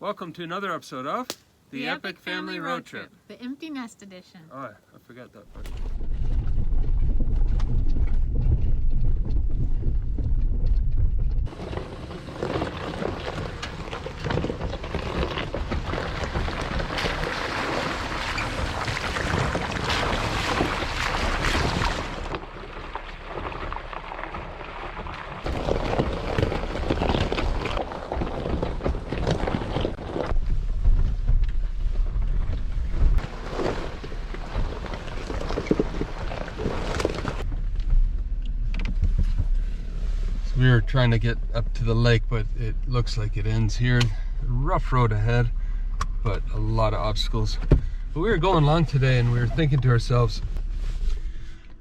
Welcome to another episode of The Epic Family Road Trip. The Empty Nest Edition. Oh, I forgot that part. We were trying to get up to the lake, but it looks like it ends here. Rough road ahead, but a lot of obstacles. But we were going along today and we were thinking to ourselves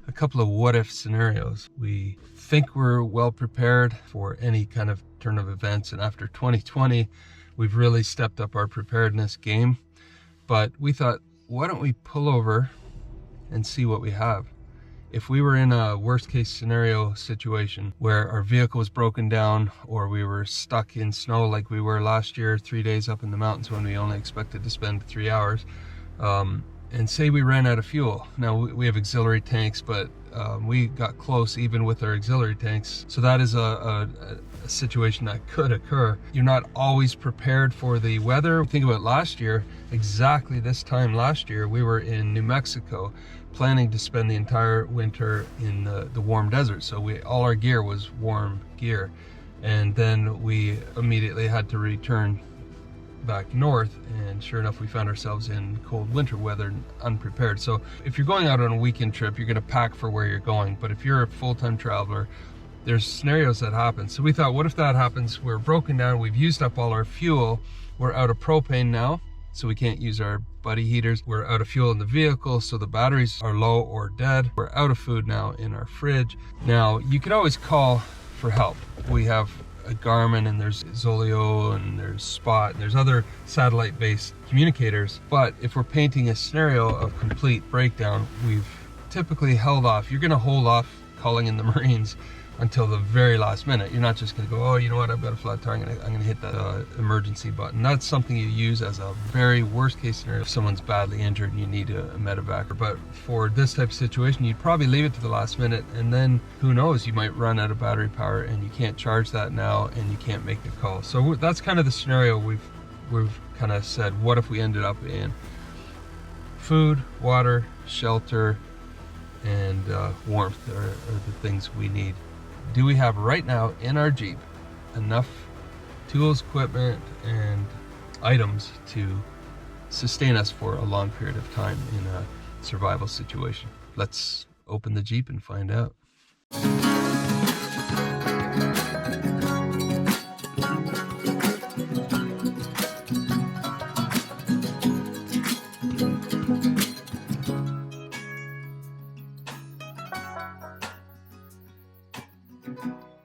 a couple of what if scenarios. We think we're well prepared for any kind of turn of events, and after 2020 we've really stepped up our preparedness game. But we thought, why don't we pull over and see what we have? If we were in a worst case scenario situation where our vehicle was broken down, or we were stuck in snow like we were last year, 3 days up in the mountains when we only expected to spend 3 hours, and say we ran out of fuel. Now we have auxiliary tanks, but we got close even with our auxiliary tanks. So that is a situation that could occur. You're not always prepared for the weather. Think about last year, exactly this time last year, we were in New Mexico planning to spend the entire winter in the warm desert. So all our gear was warm gear. And then we immediately had to return back north, and sure enough we found ourselves in cold winter weather, unprepared. So if you're going out on a weekend trip, you're going to pack for where you're going. But if you're a full-time traveler, there's scenarios that happen. So we thought, what if that happens? We're broken down, we've used up all our fuel, we're out of propane now, so we can't use our buddy heaters. We're out of fuel in the vehicle, so the batteries are low or dead. We're out of food now in our fridge. Now, you can always call for help. We have a Garmin, and there's Zoleo, and there's Spot, and there's other satellite-based communicators. But if we're painting a scenario of complete breakdown, we've typically held off. You're gonna hold off calling in the Marines until the very last minute. You're not just gonna go, oh, you know what, I've got a flat tire, I'm gonna hit that emergency button. That's something you use as a very worst case scenario if someone's badly injured and you need a medevac. But for this type of situation, you'd probably leave it to the last minute, and then who knows, you might run out of battery power and you can't charge that now and you can't make a call. So that's kind of the scenario we've kind of said, what if we ended up in food, water, shelter, and warmth are the things we need. Do we have right now in our Jeep enough tools, equipment, and items to sustain us for a long period of time in a survival situation? Let's open the Jeep and find out.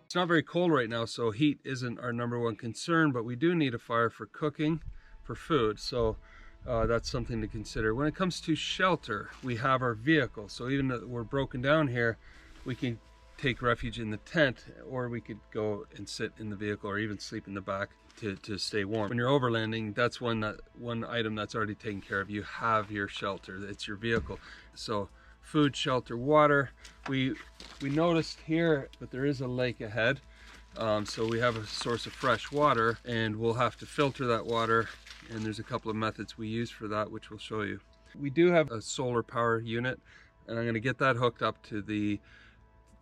It's not very cold right now, so heat isn't our number one concern, but we do need a fire for cooking, for food. So that's something to consider. When it comes to shelter, we have our vehicle. So even though we're broken down here, we can take refuge in the tent, or we could go and sit in the vehicle, or even sleep in the back to stay warm. When you're overlanding, that's one item that's already taken care of. You have your shelter, it's your vehicle. So food, shelter, water. We noticed here, but there is a lake ahead, so we have a source of fresh water, and we'll have to filter that water, and there's a couple of methods we use for that, which we'll show you. We do have a solar power unit, and I'm going to get that hooked up to the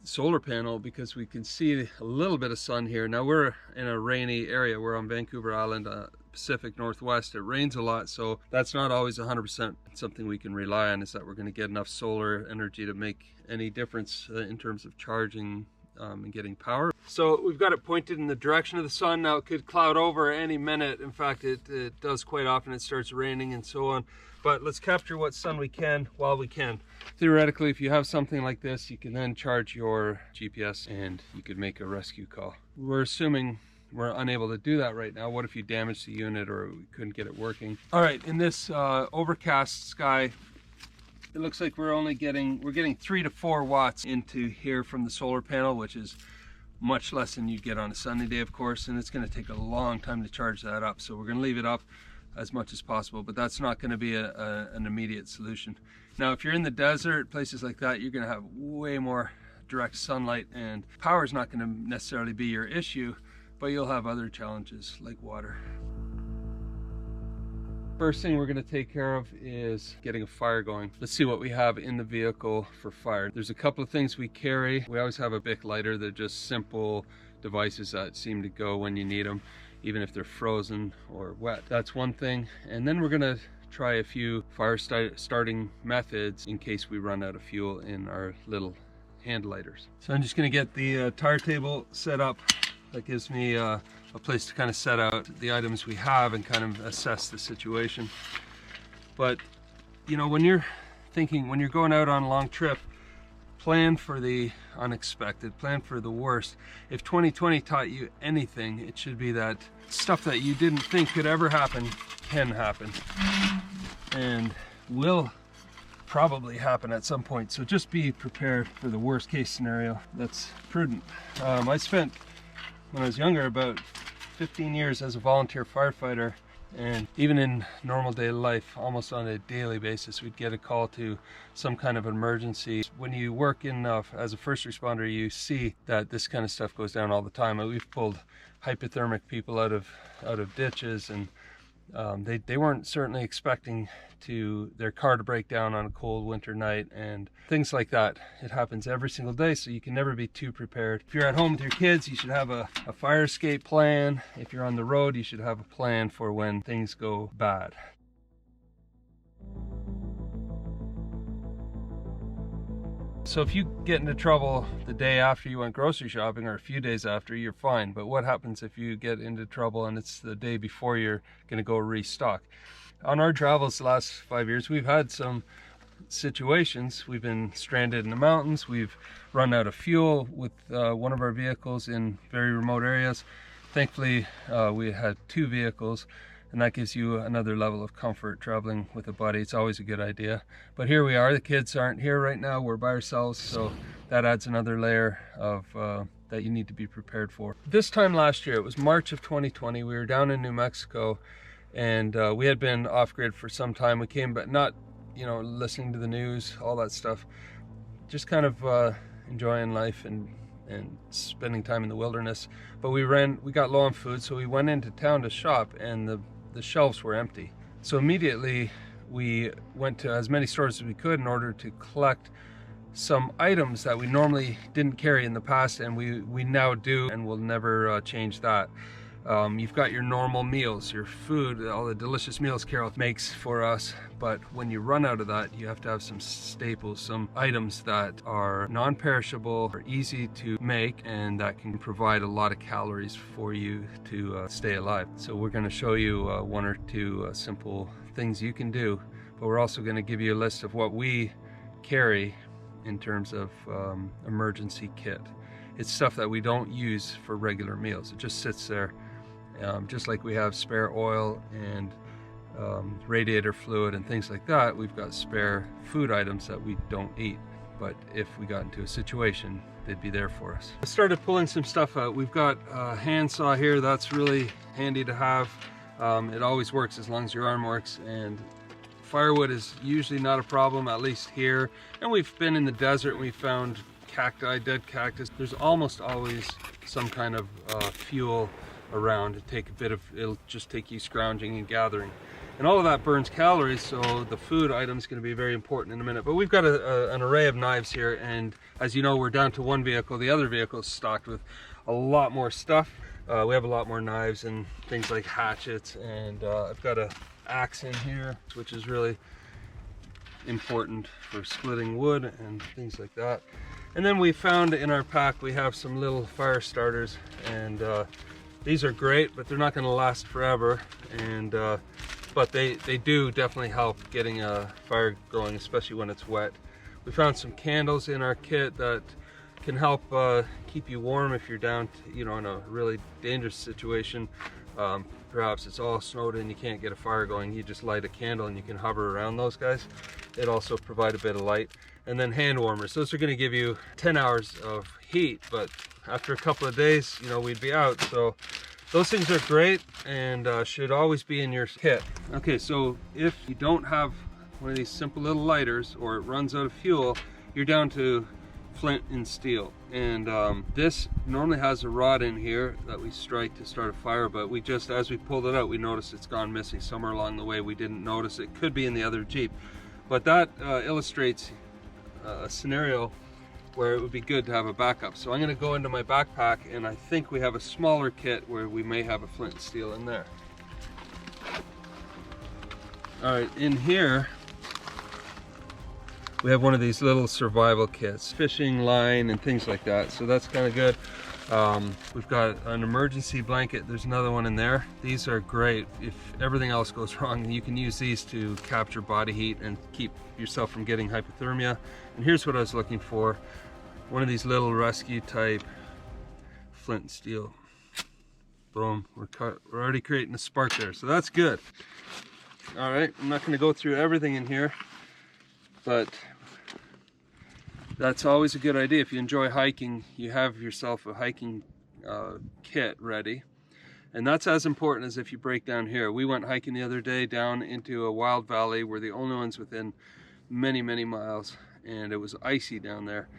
solar panel because we can see a little bit of sun here. Now we're in a rainy area. We're on Vancouver Island, Pacific Northwest. It rains a lot, so that's not always 100% something we can rely on, is that we're going to get enough solar energy to make any difference in terms of charging and getting power. So we've got it pointed in the direction of the sun. Now it could cloud over any minute. In fact, it does quite often. It starts raining and so on. But let's capture what sun we can while we can. Theoretically, if you have something like this, you can then charge your GPS and you could make a rescue call. We're assuming we're unable to do that right now. What if you damage the unit or we couldn't get it working? All right, in this overcast sky, it looks like we're getting 3 to 4 watts into here from the solar panel, which is much less than you'd get on a sunny day, of course, and it's going to take a long time to charge that up. So we're going to leave it up as much as possible, but that's not going to be an immediate solution. Now, if you're in the desert, places like that, you're going to have way more direct sunlight, and power is not going to necessarily be your issue, but you'll have other challenges like water. First thing we're going to take care of is getting a fire going. Let's see what we have in the vehicle for fire. There's a couple of things we carry. We always have a Bic lighter. They're just simple devices that seem to go when you need them, even if they're frozen or wet. That's one thing. And then we're going to try a few fire starting methods in case we run out of fuel in our little hand lighters. So I'm just going to get the tire table set up. That gives me a place to kind of set out the items we have and kind of assess the situation. But you know, when you're going out on a long trip, plan for the unexpected, plan for the worst. If 2020 taught you anything, it should be that stuff that you didn't think could ever happen can happen and will probably happen at some point. So just be prepared for the worst case scenario. That's prudent. I spent, when I was younger, about 15 years as a volunteer firefighter, and even in normal day life, almost on a daily basis, we'd get a call to some kind of emergency. When you work in as a first responder, you see that this kind of stuff goes down all the time. We've pulled hypothermic people out of ditches, and they weren't certainly expecting their car to break down on a cold winter night and things like that. It happens every single day, so you can never be too prepared. If you're at home with your kids, you should have a fire escape plan. If you're on the road, you should have a plan for when things go bad. So if you get into trouble the day after you went grocery shopping or a few days after, you're fine. But what happens if you get into trouble and it's the day before you're going to go restock? On our travels the last 5 years, we've had some situations. We've been stranded in the mountains. We've run out of fuel with one of our vehicles in very remote areas. Thankfully, we had 2 vehicles, and that gives you another level of comfort traveling with a buddy. It's always a good idea. But here we are. The kids aren't here right now. We're by ourselves, so that adds another layer of that you need to be prepared for. This time last year, it was March of 2020. We were down in New Mexico, and we had been off-grid for some time. We came back, not listening to the news, all that stuff, just kind of enjoying life and spending time in the wilderness. But we got low on food, so we went into town to shop, and the shelves were empty. So immediately we went to as many stores as we could in order to collect some items that we normally didn't carry in the past, and we now do, and we'll never change that. You've got your normal meals, your food, all the delicious meals Carol makes for us, but when you run out of that, you have to have some staples, some items that are non-perishable, are easy to make, and that can provide a lot of calories for you to stay alive. So we're going to show you 1 or 2 simple things you can do, but we're also going to give you a list of what we carry in terms of emergency kit. It's stuff that we don't use for regular meals. It just sits there. Just like we have spare oil and radiator fluid and things like that, we've got spare food items that we don't eat. But if we got into a situation, they'd be there for us. I started pulling some stuff out. We've got a handsaw here. That's really handy to have. It always works as long as your arm works. And firewood is usually not a problem, at least here. And we've been in the desert and we found cacti, dead cactus. There's almost always some kind of fuel around. It'll just take you scrounging and gathering, and all of that burns calories, so the food item is going to be very important in a minute. But we've got an array of knives here, and as you know, we're down to 1 vehicle. The other vehicle is stocked with a lot more stuff. We have a lot more knives and things like hatchets, and I've got an axe in here, which is really important for splitting wood and things like that. And then we found in our pack, we have some little fire starters, and these are great, but they're not going to last forever. And but they do definitely help getting a fire going, especially when it's wet. We found some candles in our kit that can help keep you warm if you're down to, in a really dangerous situation. Perhaps it's all snowed in, you can't get a fire going, you just light a candle and you can hover around those guys. It also provide a bit of light. And then hand warmers. Those are going to give you 10 hours of heat, but after a couple of days, you know, we'd be out. So those things are great and should always be in your kit. Okay, so if you don't have one of these simple little lighters or it runs out of fuel, you're down to flint and steel. And this normally has a rod in here that we strike to start a fire, but we just, as we pulled it out, we noticed it's gone missing somewhere along the way. We didn't notice it. Could be in the other Jeep. But that illustrates a scenario where it would be good to have a backup. So I'm going to go into my backpack, and I think we have a smaller kit where we may have a flint and steel in there. All right, in here we have one of these little survival kits, fishing line and things like that. So that's kind of good. We've got an emergency blanket. There's another one in there. These are great. If everything else goes wrong, you can use these to capture body heat and keep yourself from getting hypothermia. And here's what I was looking for. One of these little rescue type flint and steel. Boom, we're already creating a spark there. So that's good. All right, I'm not going to go through everything in here, but that's always a good idea. If you enjoy hiking, you have yourself a hiking kit ready. And that's as important as if you break down here. We went hiking the other day down into a wild valley. We're the only ones within many, many miles, and it was icy down there.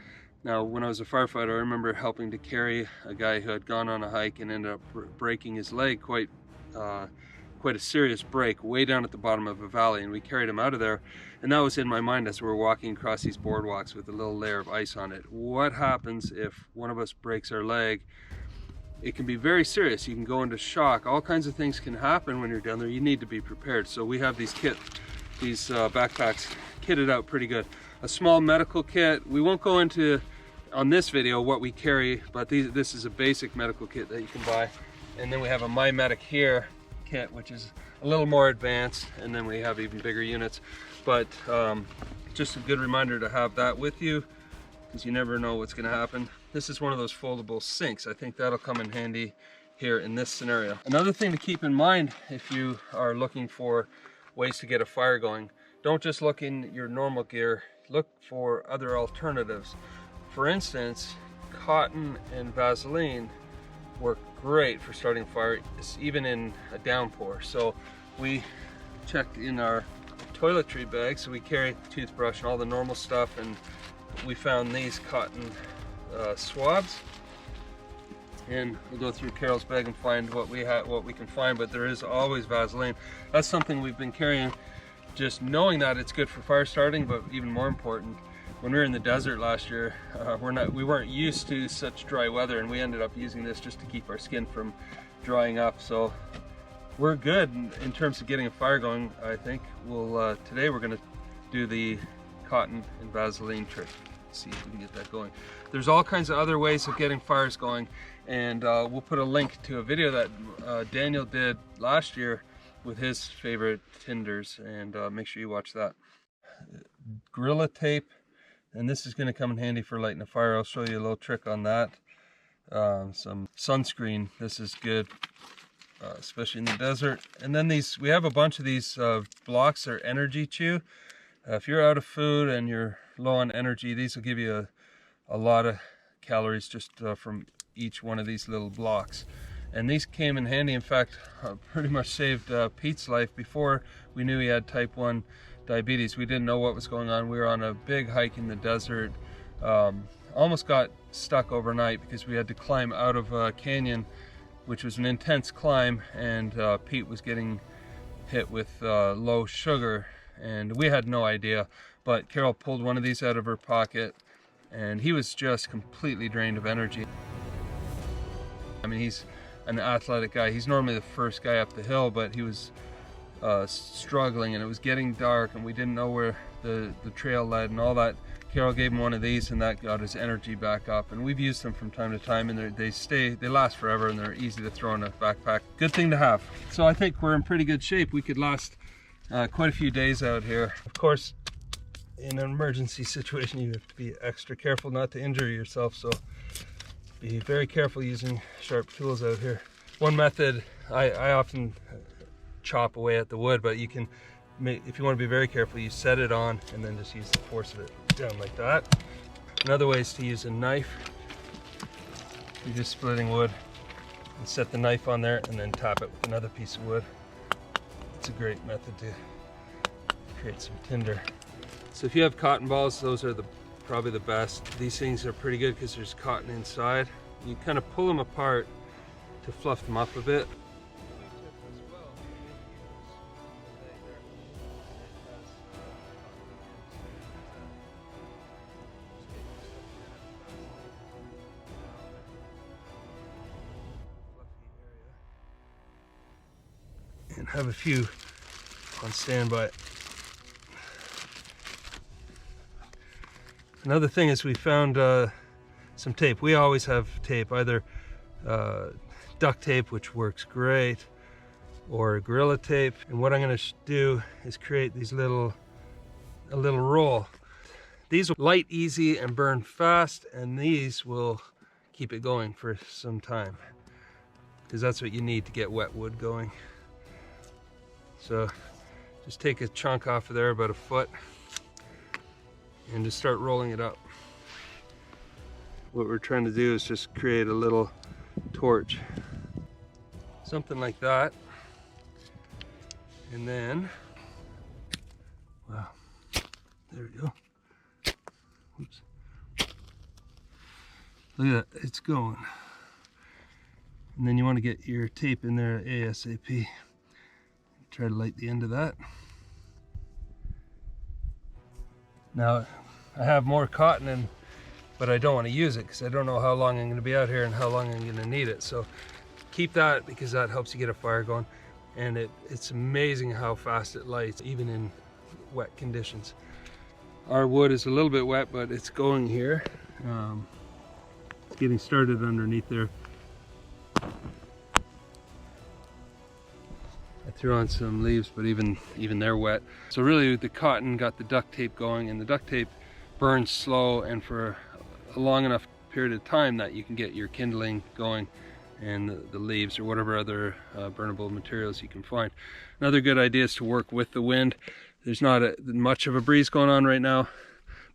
Now, when I was a firefighter, I remember helping to carry a guy who had gone on a hike and ended up breaking his leg, quite a serious break, way down at the bottom of a valley, and we carried him out of there. And that was in my mind as we were walking across these boardwalks with a little layer of ice on it. What happens if one of us breaks our leg? It can be very serious. You can go into shock. All kinds of things can happen when you're down there. You need to be prepared. So we have these backpacks kitted out pretty good. A small medical kit. We won't go into on this video what we carry, but this is a basic medical kit that you can buy. And then we have a My Medic here kit, which is a little more advanced, and then we have even bigger units. But just a good reminder to have that with you, because you never know what's going to happen. This is one of those foldable sinks. I think that'll come in handy here in this scenario. Another thing to keep in mind if you are looking for ways to get a fire going, don't just look in your normal gear, look for other alternatives. For instance, cotton and Vaseline work great for starting a fire, even in a downpour. So we checked in our toiletry bag, so we carry toothbrush and all the normal stuff, and we found these cotton swabs. And we'll go through Carol's bag and find what we can find, but there is always Vaseline. That's something we've been carrying, just knowing that it's good for fire starting. But even more important, when we were in the desert last year, we weren't used to such dry weather, and we ended up using this just to keep our skin from drying up. So we're good in terms of getting a fire going. I think today we're going to do the cotton and Vaseline trick. See if we can get that going. There's all kinds of other ways of getting fires going, and we'll put a link to a video that Daniel did last year with his favorite tinders, and make sure you watch that. Gorilla tape, and this is going to come in handy for lighting a fire. I'll show you a little trick on that. Some sunscreen. This is good, especially in the desert. And then we have a bunch of these blocks that are energy chew. If you're out of food and you're low on energy, these will give you a lot of calories just from each one of these little blocks. And these came in handy. In fact, pretty much saved Pete's life. Before we knew he had type 1 diabetes, we didn't know what was going on. We were on a big hike in the desert, almost got stuck overnight because we had to climb out of a canyon, which was an intense climb, and Pete was getting hit with low sugar, and we had no idea. But Carol pulled one of these out of her pocket, and he was just completely drained of energy. I mean, he's an athletic guy. He's normally the first guy up the hill, but he was struggling, and it was getting dark, and we didn't know where the trail led and all that. Carol gave him one of these, and that got his energy back up. And we've used them from time to time, and they last forever, and they're easy to throw in a backpack. Good thing to have. So I think we're in pretty good shape. We could last quite a few days out here. Of course, in an emergency situation, you have to be extra careful not to injure yourself, so be very careful using sharp tools out here. One method, I often chop away at the wood, but you can, if you want to be very careful, you set it on and then just use the force of it down like that. Another way is to use a knife You're just splitting wood and set the knife on there and then top it with another piece of wood. It's a great method to create some tinder. So if you have cotton balls, those are probably the best. These things are pretty good because there's cotton inside. You kind of pull them apart to fluff them up a bit. And have a few on standby. Another thing is we found some tape. We always have tape, either duct tape, which works great, or Gorilla tape. And what I'm going to do is create these a little roll. These will light easy and burn fast, and these will keep it going for some time, because that's what you need to get wet wood going. So just take a chunk off of there, about a foot, and just start rolling it up. What we're trying to do is just create a little torch, something like that. And then, wow, there we go. Oops. Look at that, it's going. And then you want to get your tape in there ASAP. Try to light the end of that. Now, I have more cotton in, but I don't want to use it because I don't know how long I'm going to be out here and how long I'm going to need it. So keep that, because that helps you get a fire going. And it's amazing how fast it lights, even in wet conditions. Our wood is a little bit wet, but it's going here. It's getting started underneath there. I threw on some leaves, but even they're wet. So really the cotton got the duct tape going, and the duct tape burns slow and for a long enough period of time that you can get your kindling going, and the leaves or whatever other burnable materials you can find. Another good idea is to work with the wind. There's not much of a breeze going on right now,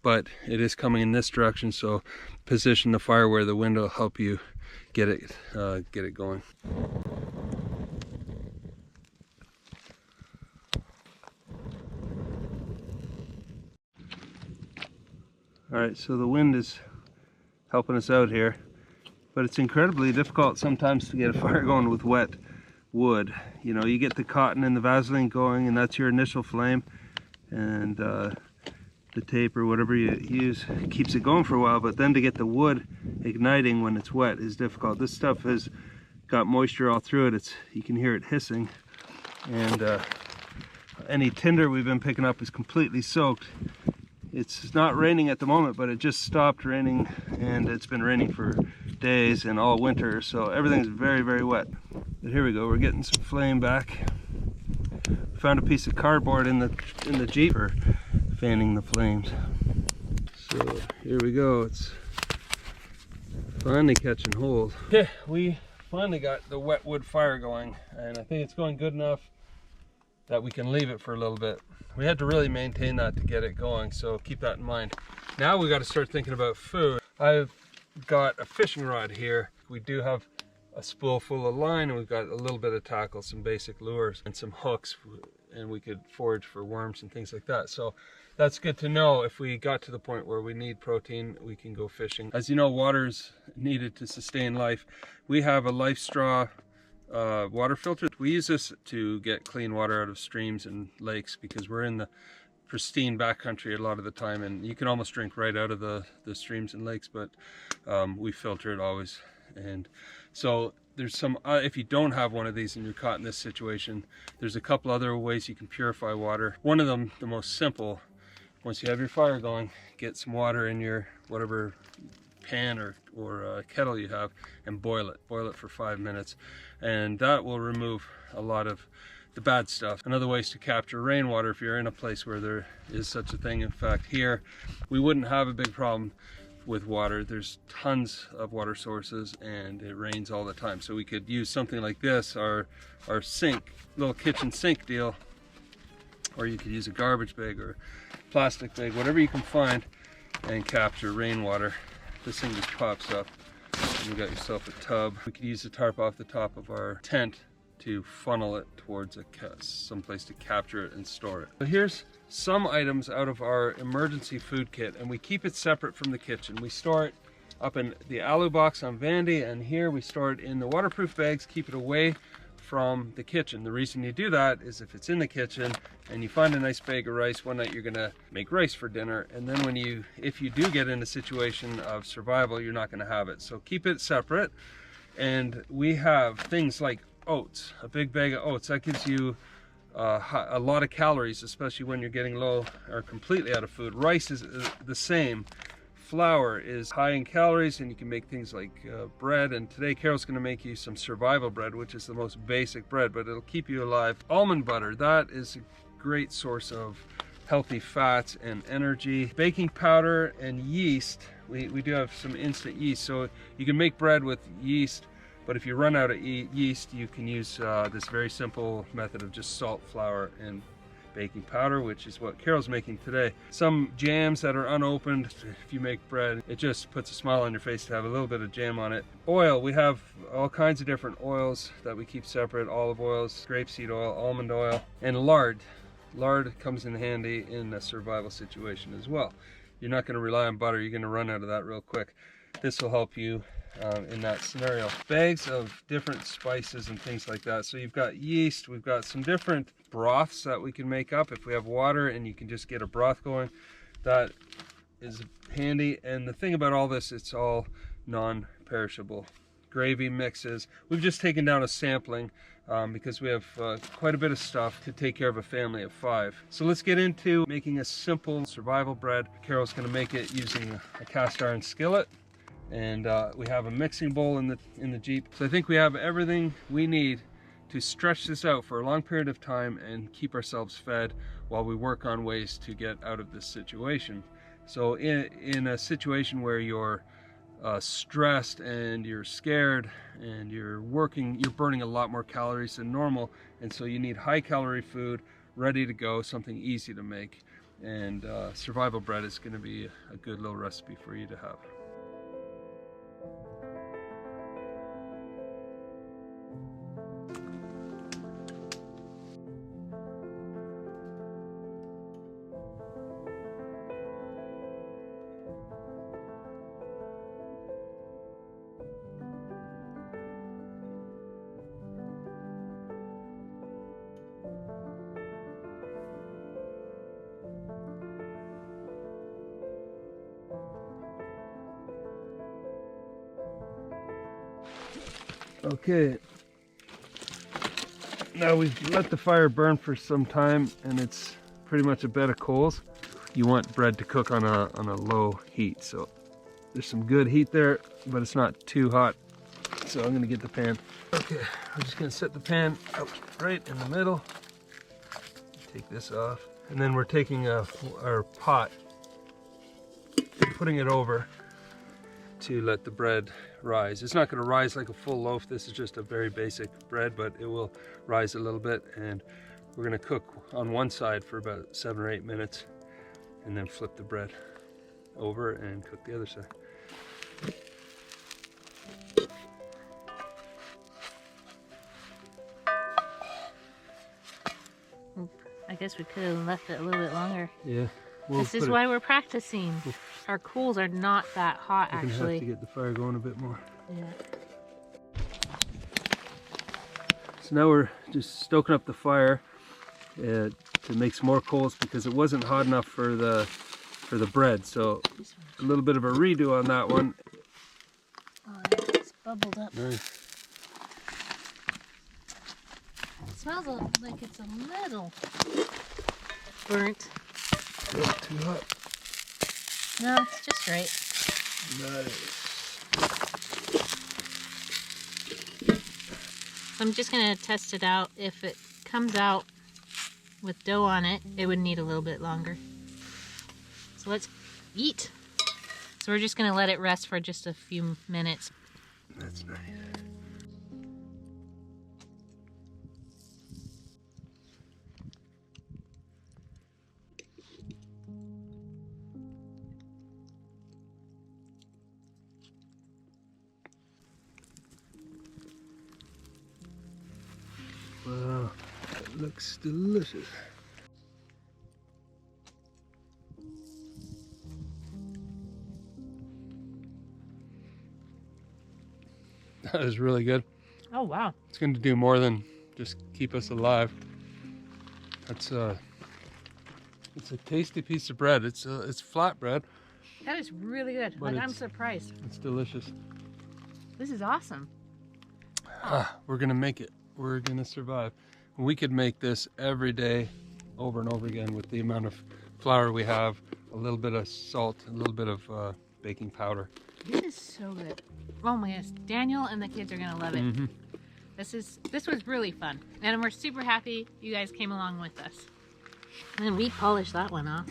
but it is coming in this direction, so position the fire where the wind will help you get it going. Alright, so the wind is helping us out here, but it's incredibly difficult sometimes to get a fire going with wet wood. You know, you get the cotton and the Vaseline going, and that's your initial flame, and the tape or whatever you use keeps it going for a while, but then to get the wood igniting when it's wet is difficult. This stuff has got moisture all through it. You can hear it hissing, and any tinder we've been picking up is completely soaked. It's not raining at the moment, but it just stopped raining, and it's been raining for days and all winter, so everything's very, very wet. But here we go, we're getting some flame back. Found a piece of cardboard in the Jeep for fanning the flames. So here we go, it's finally catching hold. Okay, we finally got the wet wood fire going, and I think it's going good enough that we can leave it for a little bit. We had to really maintain that to get it going, so keep that in mind. Now we got to start thinking about food. I've got a fishing rod here. We do have a spool full of line, and we've got a little bit of tackle, some basic lures, and some hooks, and we could forage for worms and things like that. So that's good to know. If we got to the point where we need protein, we can go fishing. As you know, water's needed to sustain life. We have a Life Straw water filter. We use this to get clean water out of streams and lakes, because we're in the pristine backcountry a lot of the time, and you can almost drink right out of the streams and lakes, but we filter it always. And so there's some, if you don't have one of these and you're caught in this situation, there's a couple other ways you can purify water. One of them, the most simple, once you have your fire going, get some water in your whatever pan or kettle you have and boil it for 5 minutes, and that will remove a lot of the bad stuff. Another way is to capture rainwater if you're in a place where there is such a thing. In fact, here we wouldn't have a big problem with water. There's tons of water sources and it rains all the time, so we could use something like this, our sink, little kitchen sink deal, or you could use a garbage bag or plastic bag, whatever you can find, and capture rainwater. This thing just pops up. and you got yourself a tub. We could use the tarp off the top of our tent to funnel it towards someplace to capture it and store it. So here's some items out of our emergency food kit, and we keep it separate from the kitchen. We store it up in the alu box on Vandy, and here we store it in the waterproof bags, keep it away from the kitchen. The reason you do that is if it's in the kitchen and you find a nice bag of rice, one night you're gonna make rice for dinner, and then if you do get in a situation of survival, you're not gonna have it. So keep it separate. And we have things like oats, a big bag of oats. That gives you a lot of calories, especially when you're getting low or completely out of food. Rice is the same. Flour is high in calories, and you can make things like bread. And today Carol's going to make you some survival bread, which is the most basic bread, but it'll keep you alive. Almond butter, that is a great source of healthy fats and energy. Baking powder and yeast, we do have some instant yeast, so you can make bread with yeast. But if you run out of yeast, you can use this very simple method of just salt, flour, and baking powder, which is what Carol's making today. Some jams that are unopened, if you make bread, it just puts a smile on your face to have a little bit of jam on it. Oil, we have all kinds of different oils that we keep separate. Olive oils, grapeseed oil, almond oil, and lard. Lard comes in handy in a survival situation as well. You're not going to rely on butter, you're going to run out of that real quick. This will help you in that scenario. Bags of different spices and things like that. So you've got yeast, we've got some different broths that we can make up. If we have water and you can just get a broth going, that is handy. And the thing about all this, it's all non-perishable. Gravy mixes. We've just taken down a sampling because we have quite a bit of stuff to take care of a family of 5. So let's get into making a simple survival bread. Carol's going to make it using a cast iron skillet. And we have a mixing bowl in the Jeep. So I think we have everything we need to stretch this out for a long period of time and keep ourselves fed while we work on ways to get out of this situation. So in a situation where you're stressed and you're scared and you're burning a lot more calories than normal, and so you need high calorie food ready to go, something easy to make. And survival bread is going to be a good little recipe for you to have. Okay, now we've let the fire burn for some time, and it's pretty much a bed of coals. You want bread to cook on a low heat, so there's some good heat there, but it's not too hot. So I'm gonna get the pan. Okay, I'm just gonna set the pan up right in the middle. Take this off, and then we're taking our pot and putting it over to let the bread rise. It's not going to rise like a full loaf. This is just a very basic bread, but it will rise a little bit, and we're going to cook on one side for about 7 or 8 minutes and then flip the bread over and cook the other side. I guess we could have left it a little bit longer. Yeah. This is why we're practicing. Our coals are not that hot, actually. We're gonna have to get the fire going a bit more. Yeah. So now we're just stoking up the fire to make some more coals because it wasn't hot enough for the bread. So a little bit of a redo on that one. Oh, it's bubbled up. Nice. It smells like it's a little burnt. Not too hot. No, it's just right. Nice. I'm just gonna test it out. If it comes out with dough on it, it would need a little bit longer. So let's eat. So we're just gonna let it rest for just a few minutes. That's nice. looks delicious. That is really good. Oh, wow. It's going to do more than just keep us alive. It's a tasty piece of bread. It's flat bread. That is really good. But Like, I'm surprised. It's delicious. This is awesome. We're going to make it. We're going to survive. We could make this every day over and over again with the amount of flour we have, a little bit of salt, a little bit of baking powder. This is so good. Oh my gosh, Daniel and the kids are gonna love it. Mm-hmm. This was really fun, and we're super happy you guys came along with us. And we polished that one off.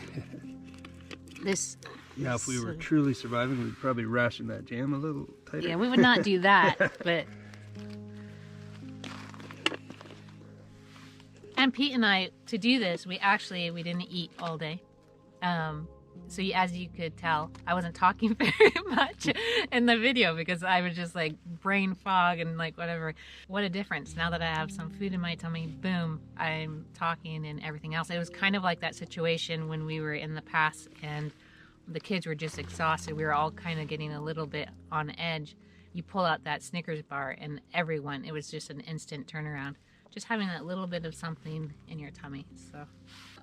Yeah, if we were truly surviving, we'd probably ration that jam a little tighter. Yeah, we would not do that, but. And Pete and I, to do this, we didn't eat all day. So as you could tell, I wasn't talking very much in the video because I was just like brain fog and like whatever. What a difference. Now that I have some food in my tummy, boom, I'm talking and everything else. It was kind of like that situation when we were in the past and the kids were just exhausted. We were all kind of getting a little bit on edge. You pull out that Snickers bar and everyone, it was just an instant turnaround. Just having that little bit of something in your tummy. So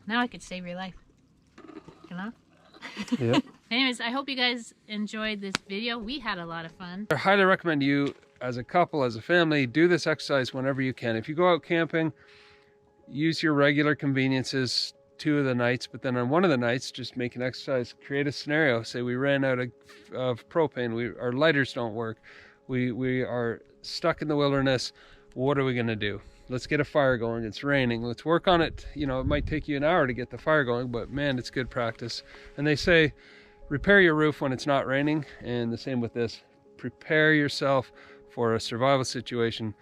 now I could save your life. You know? Yep. Anyways, I hope you guys enjoyed this video. We had a lot of fun. I highly recommend you, as a couple, as a family, do this exercise whenever you can. If you go out camping, use your regular conveniences 2 of the nights, but then on one of the nights, just make an exercise. Create a scenario. Say we ran out of propane. Our lighters don't work. We are stuck in the wilderness. What are we going to do? Let's get a fire going. It's raining. Let's work on it. You know, it might take you an hour to get the fire going, but man, it's good practice. And they say, repair your roof when it's not raining. And the same with this. Prepare yourself for a survival situation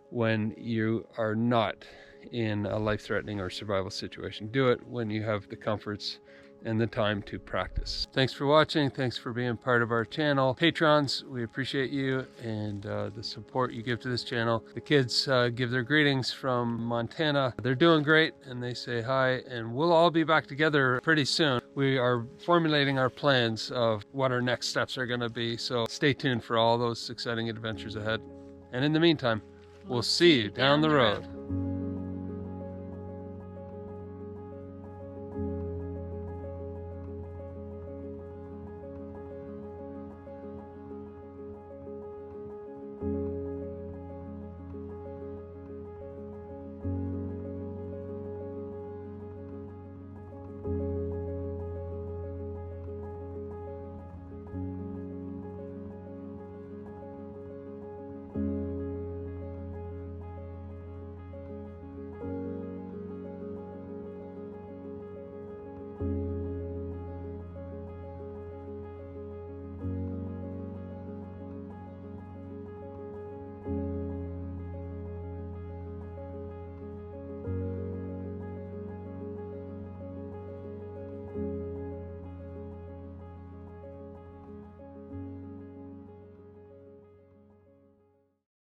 when you are not in a life-threatening or survival situation. Do it when you have the comforts and the time to practice. Thanks for watching. Thanks for being part of our channel. Patrons, we appreciate you and the support you give to this channel. The kids give their greetings from Montana. They're doing great and they say hi, and we'll all be back together pretty soon. We are formulating our plans of what our next steps are gonna be, so stay tuned for all those exciting adventures ahead. And in the meantime, we'll see you down the road.